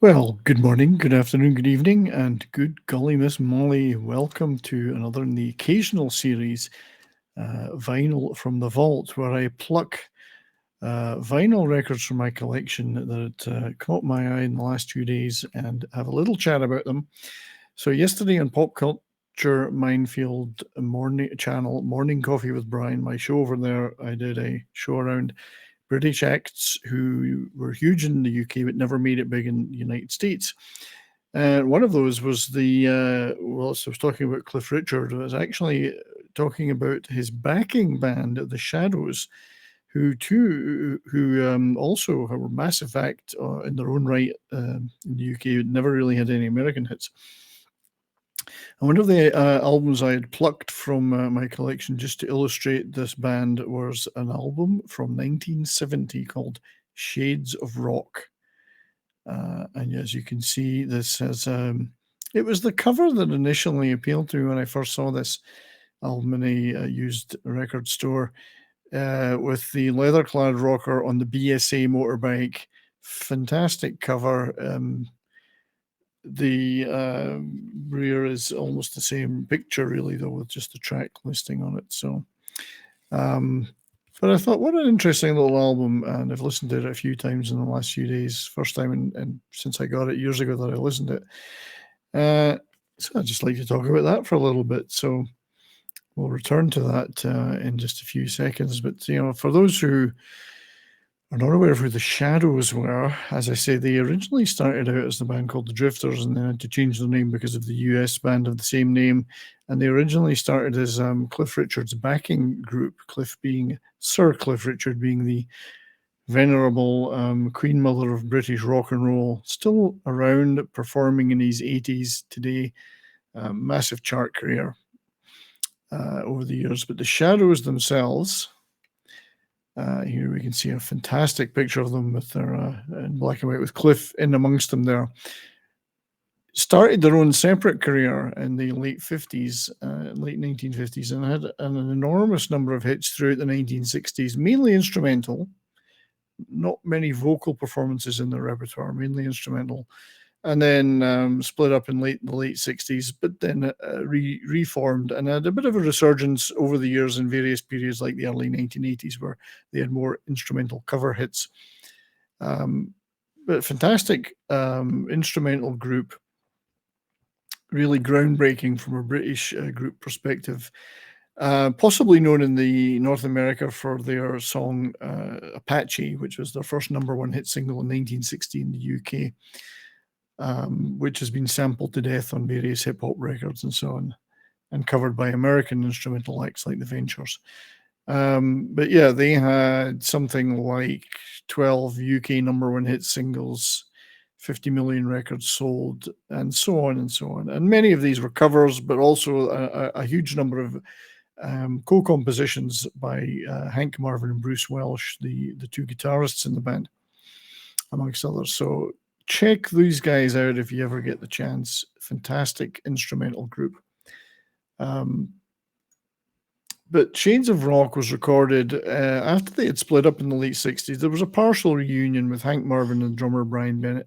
Well, good morning, good afternoon, good evening, and good golly, Miss Molly. Welcome to another in the occasional series, Vinyl from the Vault, where I pluck vinyl records from my collection that caught my eye in the last 2 days and have a little chat about them. So, yesterday on Pop Culture Minefield morning channel, Morning Coffee with Brian, my show over there, I did a show around British acts who were huge in the UK but never made it big in the United States. One of those was so I was talking about Cliff Richard. I was actually talking about his backing band, the Shadows, who also were a massive act in their own right in the UK. Never really had any American hits. And one of the albums I had plucked from my collection just to illustrate this band was an album from 1970 called Shades of Rock. And as you can see, this has it was the cover that initially appealed to me when I first saw this album in a used record store with the leather-clad rocker on the BSA motorbike. Fantastic cover. The rear is almost the same picture, really, though, with just the track listing on it. So, but I thought, what an interesting little album, and I've listened to it a few times in the last few days. First time and since I got it years ago that I listened to it. So I'd just like to talk about that for a little bit. So we'll return to that in just a few seconds. But for those who are not aware of who the Shadows were, as I say, they originally started out as the band called the Drifters and then had to change their name because of the US band of the same name. And they originally started as Cliff Richard's backing group, Cliff being Sir Cliff Richard, being the venerable Queen Mother of British rock and roll, still around, performing in his 80s today. Massive chart career over the years. But the Shadows themselves, here we can see a fantastic picture of them with their in black and white with Cliff in amongst them there. Started their own separate career in the late 50s, late 1950s, and had an enormous number of hits throughout the 1960s, mainly instrumental. Not many vocal performances in their repertoire, mainly instrumental. And then split up in the late 60s, but then reformed and had a bit of a resurgence over the years in various periods like the early 1980s where they had more instrumental cover hits. But fantastic instrumental group, really groundbreaking from a British group perspective. Possibly known in the North America for their song Apache, which was their first #1 hit single in 1960 in the UK. Which has been sampled to death on various hip hop records and so on, and covered by American instrumental acts like the Ventures. But yeah, they had something like 12 UK #1 hit singles, 50 million records sold, and so on and so on. And many of these were covers, but also a huge number of co-compositions by Hank Marvin and Bruce Welsh, the two guitarists in the band, amongst others. So check these guys out if you ever get the chance. Fantastic instrumental group. But Shades of Rock was recorded after they had split up in the late 60s. There was a partial reunion with Hank Marvin and drummer Brian Bennett,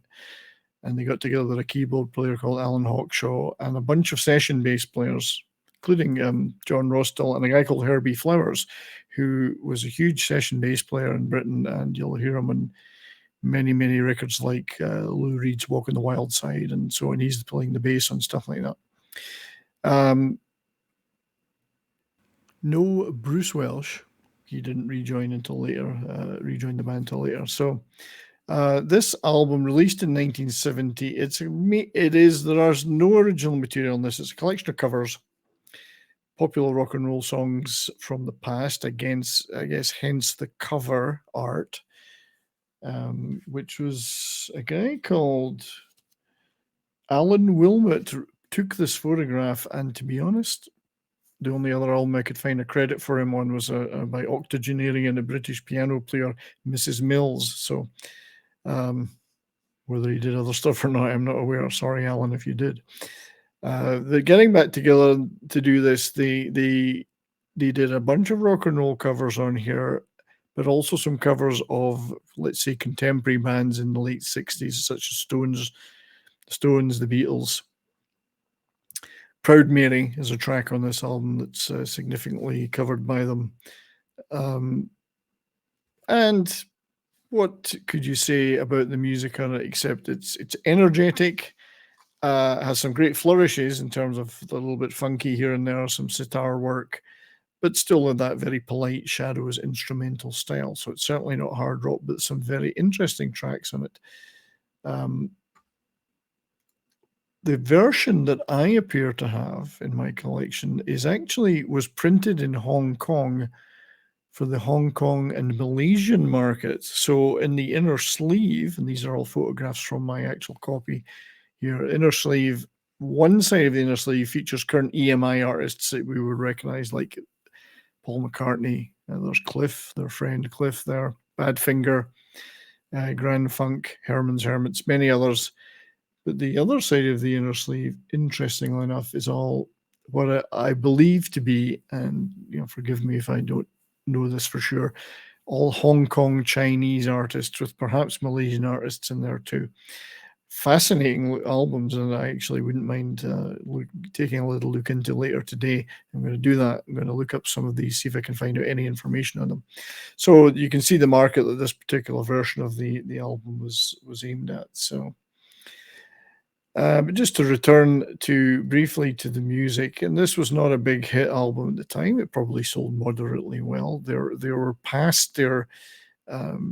and they got together with a keyboard player called Alan Hawkshaw and a bunch of session bass players, including John Rostill and a guy called Herbie Flowers, who was a huge session bass player in Britain, and you'll hear him on many, many records like Lou Reed's Walking the Wild Side and so on. He's playing the bass on stuff like that. No Bruce Welsh. He didn't rejoin until later, rejoin the band until later. So this album, released in 1970, there's no original material in this. It's a collection of covers, popular rock and roll songs from the past, against, I guess, hence the cover art. Which was a guy called Alan Wilmot took this photograph, and to be honest, the only other album I could find a credit for him on was by octogenarian, a British piano player, Mrs. Mills. So whether he did other stuff or not, I'm not aware. Sorry, Alan, if you did. They're getting back together to do this. They did a bunch of rock and roll covers on here, but also some covers of, let's say, contemporary bands in the late 60s, such as Stones, the Beatles. Proud Mary is a track on this album that's significantly covered by them. And what could you say about the music on it, except it's energetic, has some great flourishes in terms of a little bit funky here and there, some sitar work, but still in that very polite Shadows instrumental style. So it's certainly not hard rock, but some very interesting tracks on it. The version that I appear to have in my collection was printed in Hong Kong for the Hong Kong and Malaysian markets. So in the inner sleeve, and these are all photographs from my actual copy here, inner sleeve, one side of the inner sleeve features current EMI artists that we would recognize, like Paul McCartney. There's Cliff, their friend Cliff there, Badfinger, Grand Funk, Herman's Hermits, many others. But the other side of the inner sleeve, interestingly enough, is all what I believe to be, and forgive me if I don't know this for sure, all Hong Kong Chinese artists with perhaps Malaysian artists in there too. Fascinating albums, and I actually wouldn't mind taking a little look into later today. I'm going to do that. I'm going to look up some of these, see if I can find out any information on them. So you can see the market that this particular version of the album was aimed at. So. But just to return briefly to the music, and this was not a big hit album at the time. It probably sold moderately well. They were past their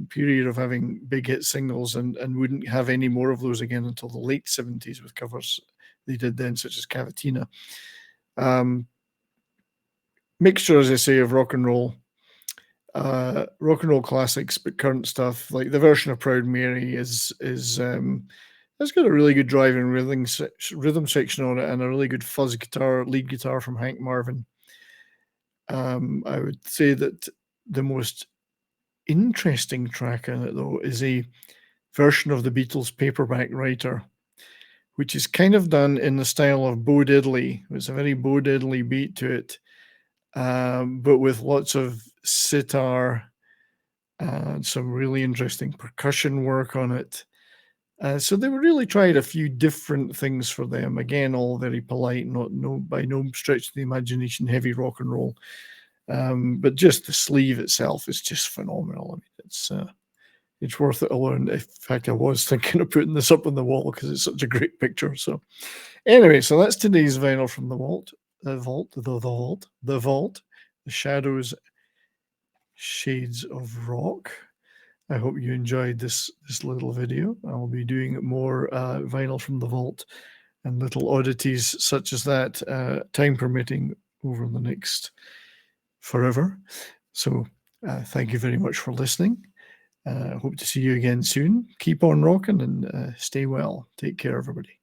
period of having big hit singles and wouldn't have any more of those again until the late 70s with covers they did then, such as Cavatina. Mixture, as I say, of rock and roll classics, but current stuff. Like the version of Proud Mary is it's got a really good driving rhythm section on it and a really good fuzz guitar, lead guitar from Hank Marvin. I would say that the most interesting track on it, though, is a version of the Beatles' Paperback Writer, which is kind of done in the style of Bo Diddley. It's a very Bo Diddley beat to it, but with lots of sitar and some really interesting percussion work on it. So they really tried a few different things for them. Again, all very polite, by no stretch of the imagination, heavy rock and roll. But just the sleeve itself is just phenomenal. I mean, it's worth it alone. In fact, I was thinking of putting this up on the wall because it's such a great picture. So anyway, so that's today's vinyl from the vault. The Shadows, Shades of Rock. I hope you enjoyed this little video. I'll be doing more vinyl from the vault and little oddities such as that, time permitting, over the next forever. So thank you very much for listening. Hope to see you again soon. Keep on rocking and stay well. Take care, everybody.